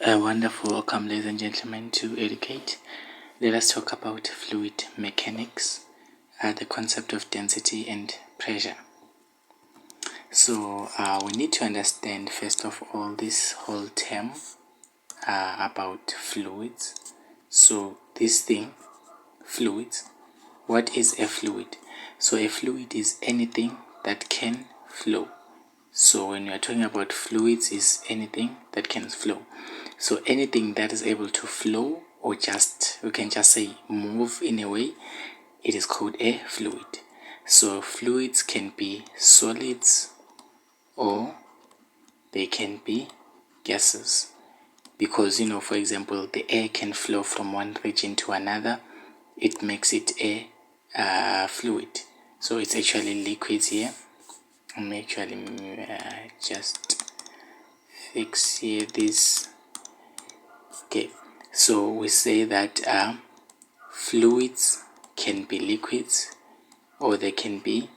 A wonderful welcome, ladies and gentlemen, to Edu-ca-te. Let us talk about fluid mechanics, the concept of density and pressure. So we need to understand first of all this whole term about fluids. So this thing, fluids, what is a fluid? So a fluid is anything that can flow. So when we are talking about fluids, is anything that can flow. So anything that is able to flow, or we can just say move in a way, it is called a fluid. So fluids can be solids or they can be gases, because for example, the air can flow from one region to another. It makes it a fluid. So it's actually liquids here. I'm actually just fix here this. Okay, so we say that fluids can be liquids or they can be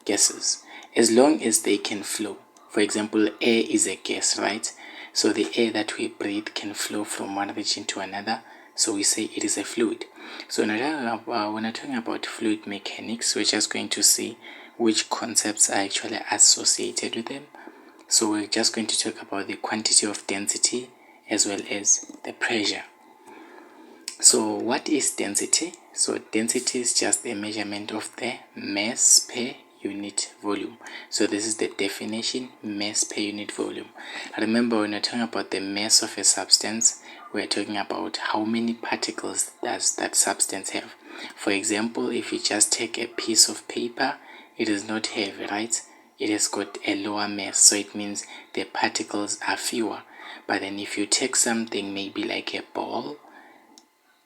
gases, as long as they can flow. For example, air is a gas, right? So the air that we breathe can flow from one region to another, so we say it is a fluid. So when I'm talking about fluid mechanics, we're just going to see which concepts are actually associated with them. So we're just going to talk about the quantity of density as well as the pressure. So what is density? So density is just a measurement of the mass per unit volume. So this is the definition, mass per unit volume. Remember, when we're talking about the mass of a substance, we're talking about how many particles does that substance have. For example, if you just take a piece of paper, it is not heavy, right? It has got a lower mass, so it means the particles are fewer. But then if you take something maybe like a ball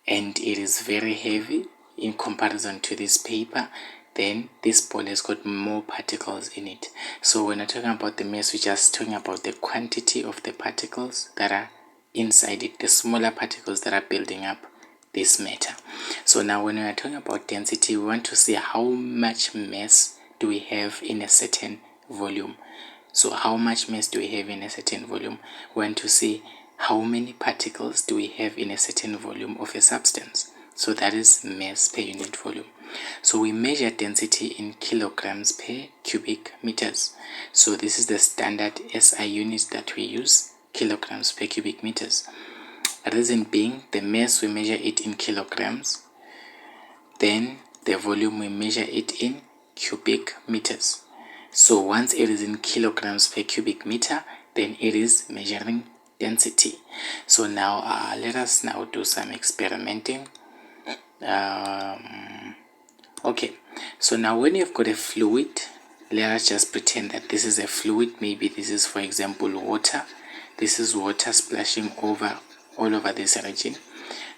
and it is very heavy in comparison to this paper, then this ball has got more particles in it. So when we're talking about the mass, we're just talking about the quantity of the particles that are inside it, the smaller particles that are building up this matter. So now when we are talking about density, we want to see how much mass do we have in a certain volume. So how much mass do we have in a certain volume? We want to see how many particles do we have in a certain volume of a substance. So that is mass per unit volume. So we measure density in kilograms per cubic meters. So this is the standard SI unit that we use, kilograms per cubic meters. The reason being, the mass we measure it in kilograms, then the volume we measure it in cubic meters. So once it is in kilograms per cubic meter, then it is measuring density. So now let us now do some experimenting. Okay, so now when you've got a fluid, let us just pretend that this is a fluid. Maybe this is, for example, water. This is water splashing all over this region.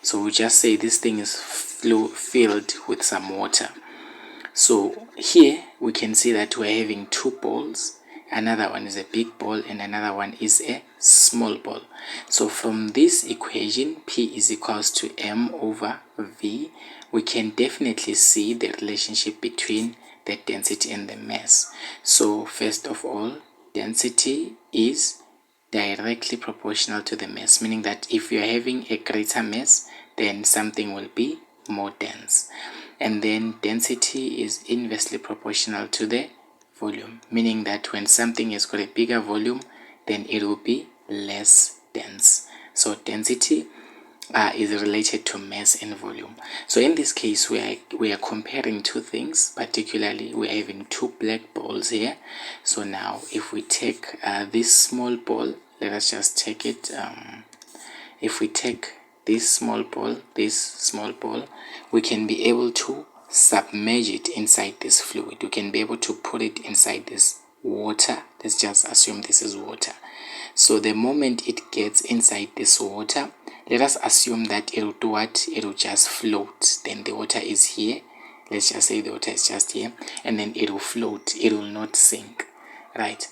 So we just say this thing is filled with some water. So here we can see that we're having two balls. Another one is a big ball and another one is a small ball. So from this equation, P is equals to M over V, we can definitely see the relationship between the density and the mass. So first of all, density is directly proportional to the mass, meaning that if you're having a greater mass, then something will be more dense. And then density is inversely proportional to the volume, meaning that when something has got a bigger volume, then it will be less dense. So density is related to mass and volume. So in this case, we are comparing two things. Particularly, we are having two black balls here. So now if we take this small ball, let us just take it. If we take this small ball, we can be able to submerge it inside this fluid. We can be able to put it inside this water. Let's just assume this is water. So the moment it gets inside this water, let us assume that it will do what? It will just float. Then the water is here. Let's just say the water is just here, and then it will float. It will not sink, right?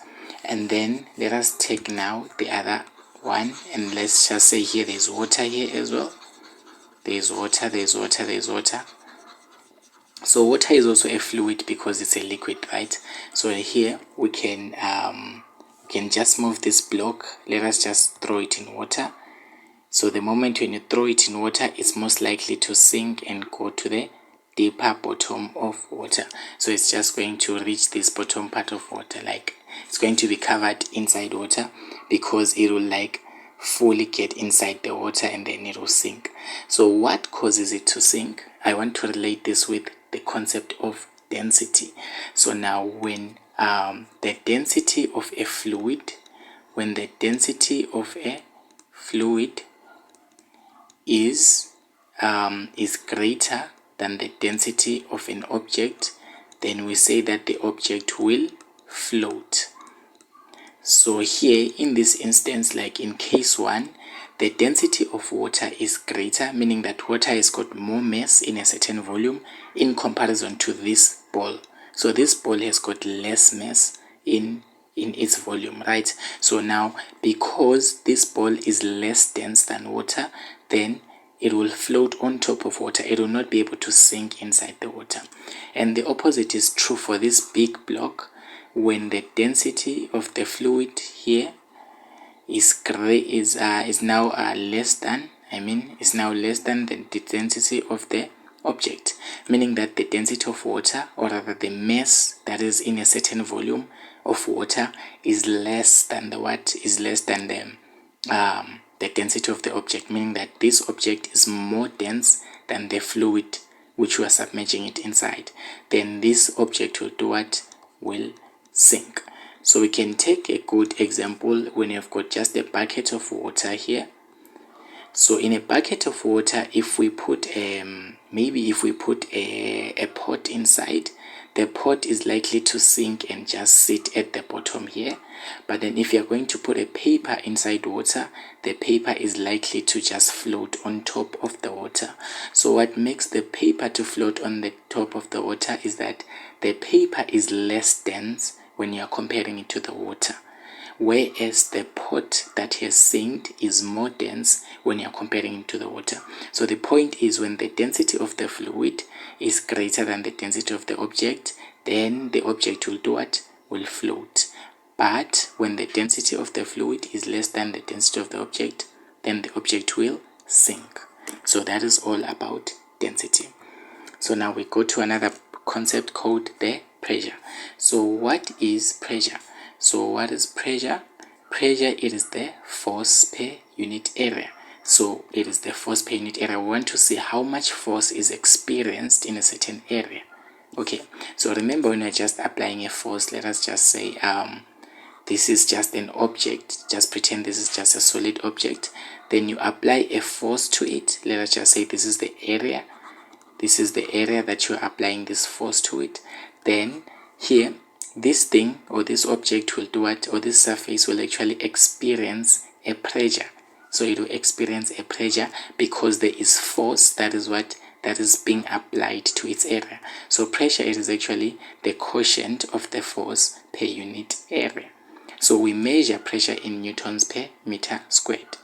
And then let us take now the other one, and let's just say here there's water here as well. There's water. So water is also a fluid because it's a liquid, right? So here we can you can just move this block. Let us just throw it in water. So the moment when you throw it in water, it's most likely to sink and go to the deeper bottom of water. So it's just going to reach this bottom part of water, like it's going to be covered inside water, because it will like fully get inside the water and then it will sink. So what causes it to sink? I want to relate this with the concept of density. So now when the density of a fluid, is greater than the density of an object, then we say that the object will float. So here in this instance, like in case 1, the density of water is greater, meaning that water has got more mass in a certain volume in comparison to this ball. So this ball has got less mass in its volume, right? So now because this ball is less dense than water, then it will float on top of water. It will not be able to sink inside the water. And the opposite is true for this big block. When the density of the fluid here is now less than the density of the object, meaning that the density of water, or rather the mass that is in a certain volume of water, is less than the density of the object, meaning that this object is more dense than the fluid which we are submerging it inside. Then this object will do what? Will sink. So we can take a good example when you've got just a bucket of water here. So in a bucket of water, if we put a pot inside, the pot is likely to sink and just sit at the bottom here. But then if you're going to put a paper inside water, the paper is likely to just float on top of the water. So what makes the paper to float on the top of the water is that the paper is less dense when you are comparing it to the water, whereas the pot that has sinked is more dense when you are comparing it to the water. So the point is, when the density of the fluid is greater than the density of the object, then the object will do what? Will float. But when the density of the fluid is less than the density of the object, then the object will sink. So that is all about density. So now we go to another concept called the pressure. So what is pressure? So what is pressure? Pressure, it is the force per unit area. So it is the force per unit area. We want to see how much force is experienced in a certain area. Okay, so remember, when we're just applying a force, let us just say this is just an object. Just pretend this is just a solid object. Then you apply a force to it. Let us just say this is the area. This is the area that you are applying this force to it. Then here, this thing or this object will do what? Or this surface will actually experience a pressure. So it will experience a pressure because there is force that is being applied to its area. So pressure, it is actually the quotient of the force per unit area. So we measure pressure in newtons per meter squared,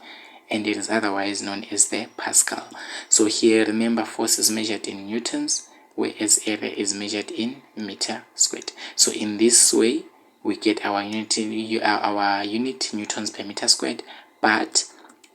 and it is otherwise known as the Pascal. So here, remember, force is measured in newtons, whereas area is measured in meter squared. So in this way, we get our unit newtons per meter squared, but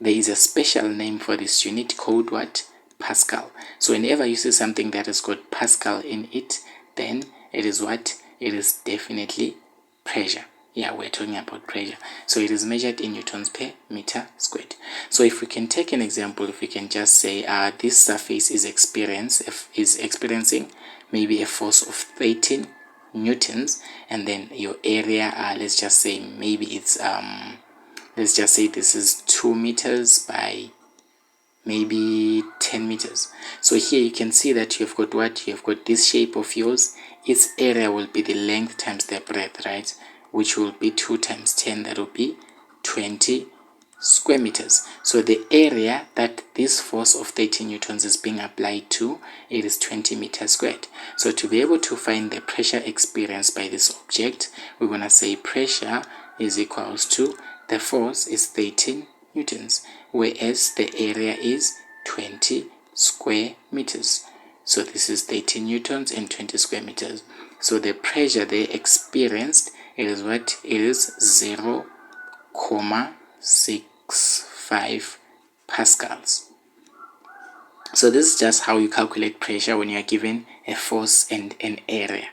there is a special name for this unit called what? Pascal. So whenever you see something that has got Pascal in it, then it is what? It is definitely pressure. Yeah, we're talking about pressure. So it is measured in newtons per meter squared. So if we can take an example, if we can just say this surface is experiencing maybe a force of 13 newtons, and then your area, let's just say maybe it's let's just say this is 2 meters by maybe 10 meters. So here you can see that you've got what? You've got this shape of yours. Its area will be the length times the breadth, right? Which will be 2 times 10, that will be 20 square meters. So the area that this force of 13 newtons is being applied to, it is 20 meters squared. So to be able to find the pressure experienced by this object, we're going to say pressure is equals to, the force is 13 newtons, whereas the area is 20 square meters. So this is 13 newtons and 20 square meters. So the pressure they experienced, It is what? It is 0.65 pascals. So this is just how you calculate pressure when you are given a force and an area.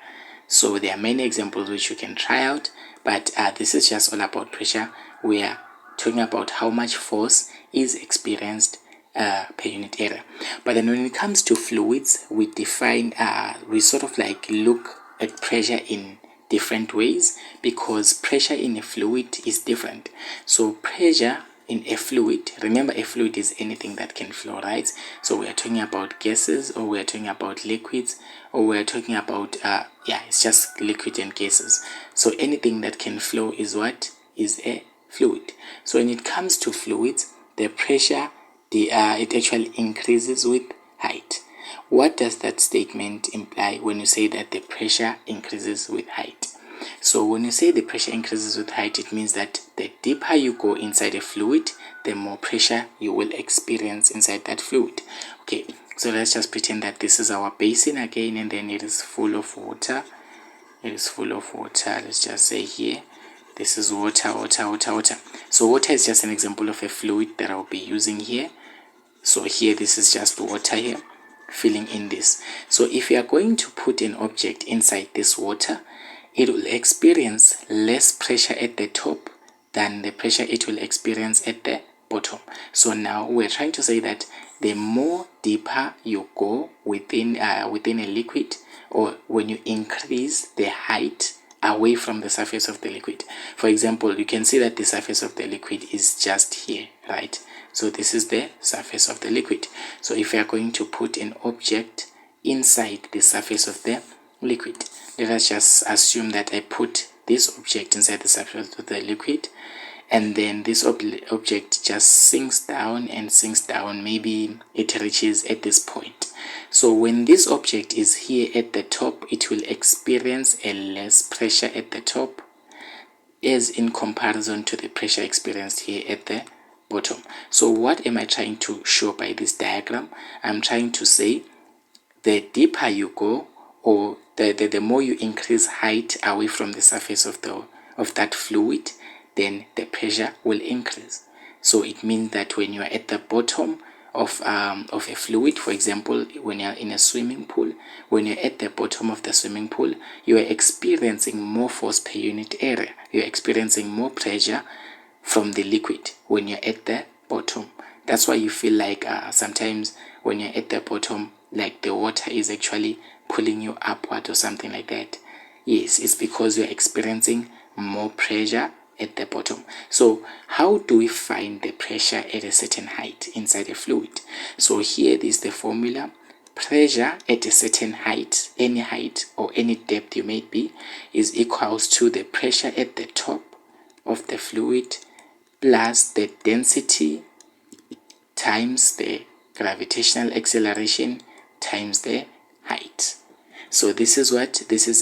So there are many examples which you can try out, but this is just all about pressure. We are talking about how much force is experienced per unit area. But then when it comes to fluids, we define, we sort of like look at pressure in different ways, because pressure in a fluid is different. So pressure in a fluid, remember a fluid is anything that can flow, right? So we are talking about gases, or we are talking about liquids, or we are talking about it's just liquid and gases. So anything that can flow is what is a fluid. So when it comes to fluids, the pressure, it actually increases with height. What does that statement imply when you say that the pressure increases with height? So when you say the pressure increases with height, it means that the deeper you go inside a fluid, the more pressure you will experience inside that fluid. Okay, so let's just pretend that this is our basin again, and then it is full of water. It is full of water. Let's just say here, this is water. So water is just an example of a fluid that I'll be using here. So here, this is just water here, filling in this. So if you are going to put an object inside this water, it will experience less pressure at the top than the pressure it will experience at the bottom. So now we're trying to say that the more deeper you go within a liquid, or when you increase the height away from the surface of the liquid. For example, you can see that the surface of the liquid is just here, right? So this is the surface of the liquid. So if we are going to put an object inside the surface of the liquid, let us just assume that I put this object inside the surface of the liquid, and then this object just sinks down and sinks down. Maybe it reaches at this point. So when this object is here at the top, it will experience a less pressure at the top as in comparison to the pressure experienced here at the bottom. So what am I trying to show by this diagram? I'm trying to say the deeper you go, or the more you increase height away from the surface of that fluid, then the pressure will increase. So it means that when you are at the bottom of a fluid, for example, when you are in a swimming pool, when you're at the bottom of the swimming pool, you are experiencing more force per unit area. You're experiencing more pressure from the liquid when you're at the bottom. That's why you feel like sometimes when you're at the bottom, like the water is actually pulling you upward or something like that. Yes, it's because you're experiencing more pressure at the bottom. So how do we find the pressure at a certain height inside a fluid? So here is the formula. Pressure at a certain height, any height or any depth you may be, is equals to the pressure at the top of the fluid plus the density times the gravitational acceleration times the height. So this is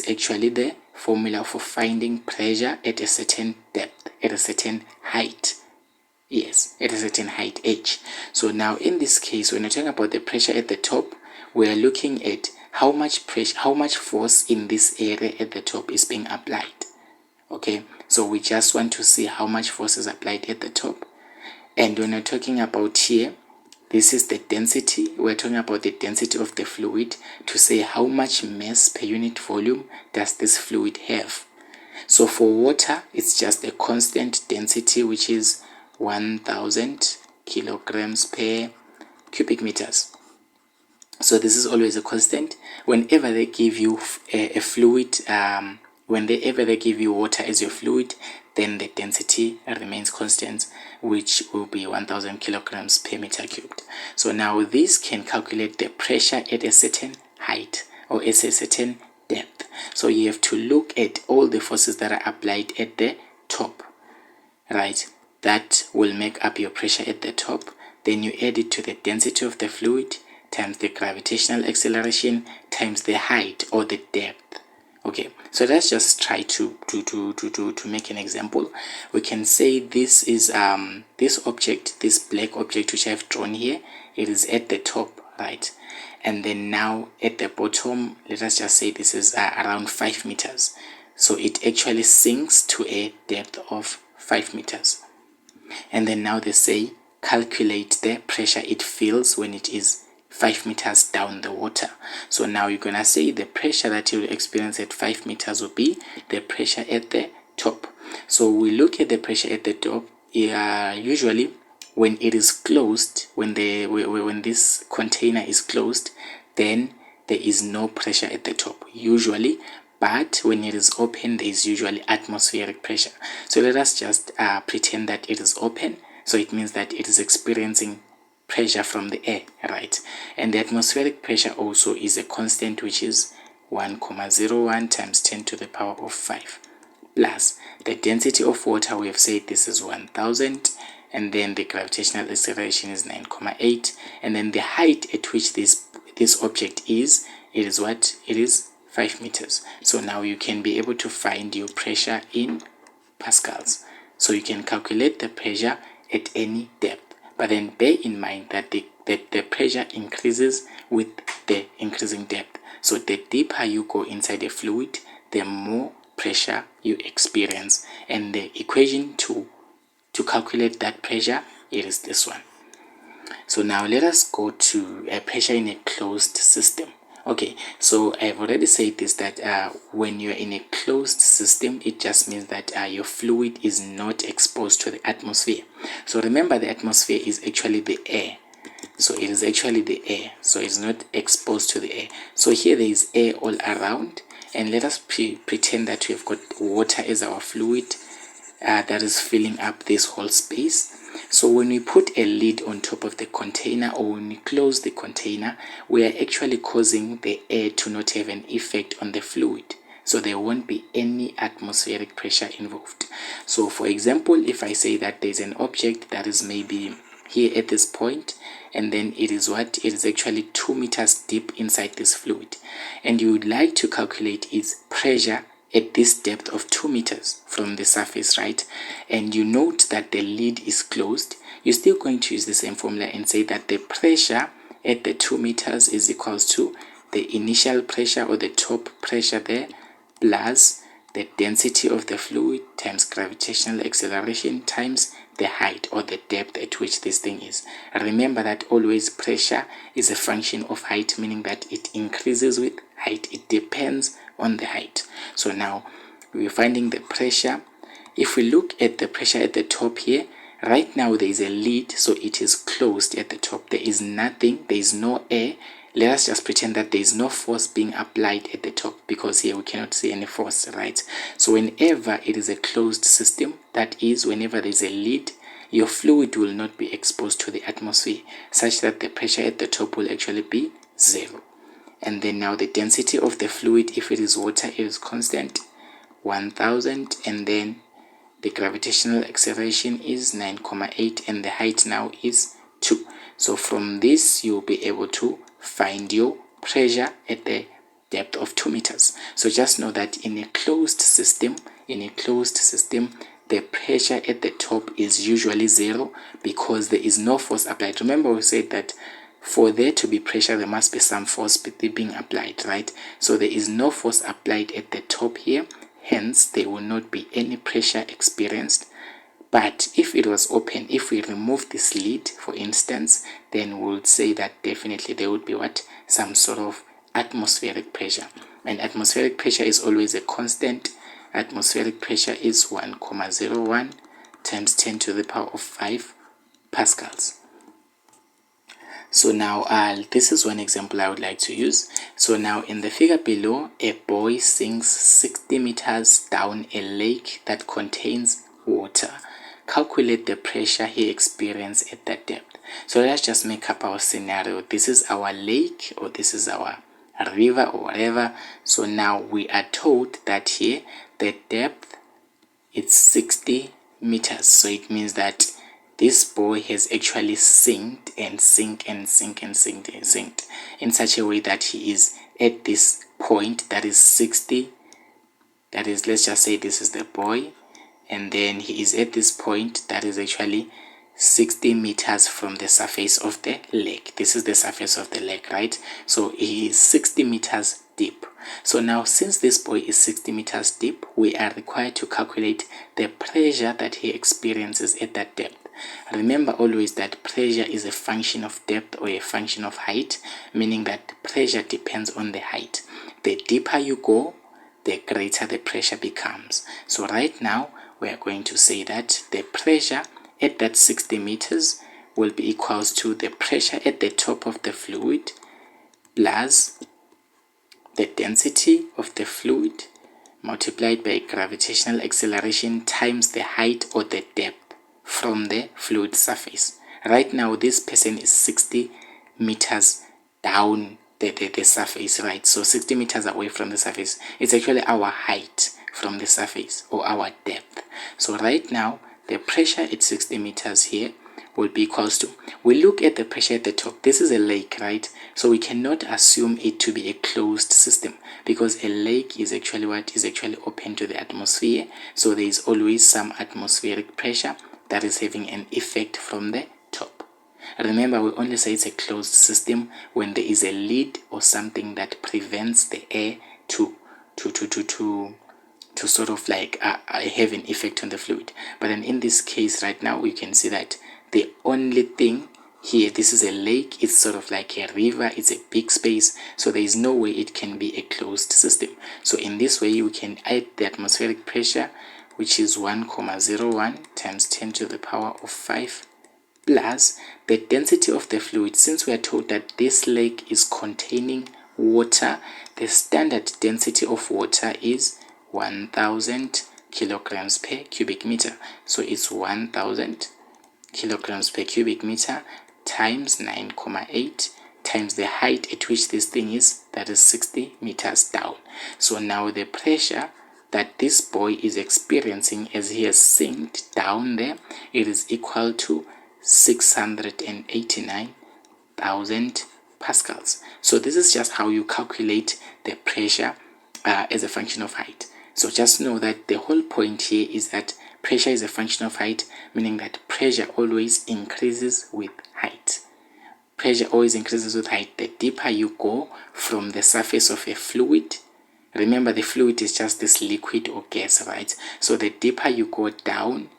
actually the formula for finding pressure at a certain depth, at a certain height. Yes, at a certain height h. So now in this case, when we're talking about the pressure at the top, we are looking at how much pressure, how much force in this area at the top is being applied. Okay, so we just want to see how much force is applied at the top. And when we're talking about here, this is the density. We're talking about the density of the fluid to say how much mass per unit volume does this fluid have. So for water, it's just a constant density, which is 1000 kilograms per cubic meters. So this is always a constant. Whenever they give you a fluid, whenever they give you water as your fluid, then the density remains constant, which will be 1000 kilograms per meter cubed. So now this can calculate the pressure at a certain height or at a certain depth. So you have to look at all the forces that are applied at the top, right? That will make up your pressure at the top. Then you add it to the density of the fluid times the gravitational acceleration times the height or the depth. Okay, so let's just try to make an example. We can say this is this object, this black object which I've drawn here, it is at the top, right? And then now at the bottom, let us just say this is around 5 meters. So it actually sinks to a depth of 5 meters. And then now they say calculate the pressure it feels when it is 5 meters down the water. So now you're gonna say the pressure that you'll experience at 5 meters will be the pressure at the top. So we look at the pressure at the top. Usually when it is closed, when this container is closed, then there is no pressure at the top usually, but when it is open there is usually atmospheric pressure. So let us just pretend that it is open, so it means that it is experiencing pressure from the air, right? And the atmospheric pressure also is a constant, which is 1,01 times 10 to the power of 5 plus the density of water. We have said this is 1000, and then the gravitational acceleration is 9,8, and then the height at which this object is, it is what? It is 5 meters. So now you can be able to find your pressure in pascals. So you can calculate the pressure at any depth, but then bear in mind that the pressure increases with the increasing depth. So the deeper you go inside a fluid, the more pressure you experience, and the equation to calculate that pressure, it is this one. So now let us go to a pressure in a closed system. Okay, so I've already said this, that when you're in a closed system, it just means that your fluid is not exposed to the atmosphere. So remember, the atmosphere is actually the air. So it is actually the air, so it's not exposed to the air. So here there is air all around, and let us pretend that we've got water as our fluid that is filling up this whole space. So when we put a lid on top of the container, or when we close the container, we are actually causing the air to not have an effect on the fluid. So there won't be any atmospheric pressure involved. So for example, if I say that there's an object that is maybe here at this point, and then it is what? It is actually 2 meters deep inside this fluid, and you would like to calculate its pressure at this depth of 2 meters from the surface, right? And you note that the lid is closed. You're still going to use the same formula and say that the pressure at the 2 meters is equals to the initial pressure, or the top pressure there, plus the density of the fluid times gravitational acceleration times the height, or the depth at which this thing is. Remember that always pressure is a function of height, meaning that it increases with height. It depends on the height. So now we're finding the pressure. If we look at the pressure at the top here, right now there is a lid, so it is closed at the top. There is nothing, there is no air. Let us just pretend that there is no force being applied at the top, because here we cannot see any force, right? So whenever it is a closed system, that is, whenever there is a lid, your fluid will not be exposed to the atmosphere, such that the pressure at the top will actually be 0. And then now the density of the fluid, if it is water, it is constant, 1000, and then the gravitational acceleration is 9,8, and the height now is 2. So from this you'll be able to find your pressure at the depth of 2 meters. So just know that in a closed system, the pressure at the top is usually 0, because there is no force applied. Remember, we said that for there to be pressure, there must be some force being applied, right? So there is no force applied at the top here, hence there will not be any pressure experienced. But if it was open, if we remove this lid, for instance, then we'll say that definitely there would be what? Some sort of atmospheric pressure. And atmospheric pressure is always a constant. Atmospheric pressure is 1,01 times 10 to the power of 5 pascals. So now this is one example I would like to use. So now in the figure below, a boy sinks 60 meters down a lake that contains water. Calculate the pressure he experienced at that depth. So let's just make up our scenario. This is our lake, or this is our river, or whatever. So now we are told that here the depth is 60 meters. So it means that this boy has actually sinked and sinked in such a way that he is at this point that is 60. That is, let's just say this is the boy, and then he is at this point that is actually 60 meters from the surface of the lake. This is the surface of the lake, right? So he is 60 meters deep. So now, since this boy is 60 meters deep, we are required to calculate the pressure that he experiences at that depth. Remember always that pressure is a function of depth or a function of height, meaning that pressure depends on the height. The deeper you go, the greater the pressure becomes. So right now, we are going to say that the pressure at that 60 meters will be equals to the pressure at the top of the fluid plus the density of the fluid multiplied by gravitational acceleration times the height or the depth from the fluid surface. Right now, this person is 60 meters down the surface, right? So 60 meters away from the surface. It's actually our height from the surface or our depth. So right now, the pressure at 60 meters here will be equals to, we look at the pressure at the top. This is a lake, right? So we cannot assume it to be a closed system, because a lake is actually what is actually open to the atmosphere. So there is always some atmospheric pressure that is having an effect from the top. Remember, we only say it's a closed system when there is a lid or something that prevents the air to sort of like have an effect on the fluid. But then in this case right now, we can see that the only thing here, this is a lake, it's sort of like a river, it's a big space, so there is no way it can be a closed system. So in this way, we can add the atmospheric pressure, which is 1,01 times 10 to the power of 5 plus the density of the fluid. Since we are told that this lake is containing water, the standard density of water is 1000 kilograms per cubic meter. So it's 1000 kilograms per cubic meter times 9,8 times the height at which this thing is, that is 60 meters down. So now the pressure that this boy is experiencing as he has sinked down there, it is equal to 689,000 pascals. So this is just how you calculate the pressure as a function of height. So just know that the whole point here is that pressure is a function of height, meaning that pressure always increases with height. Pressure always increases with height. The deeper you go from the surface of a fluid, remember the fluid is just this liquid or gas, right? So the deeper you go down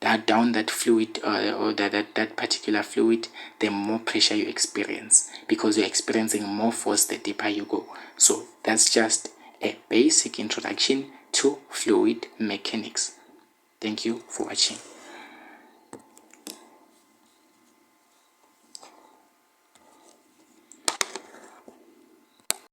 that fluid or that particular fluid, the more pressure you experience, because you're experiencing more force the deeper you go. So that's just a basic introduction to fluid mechanics. Thank you for watching.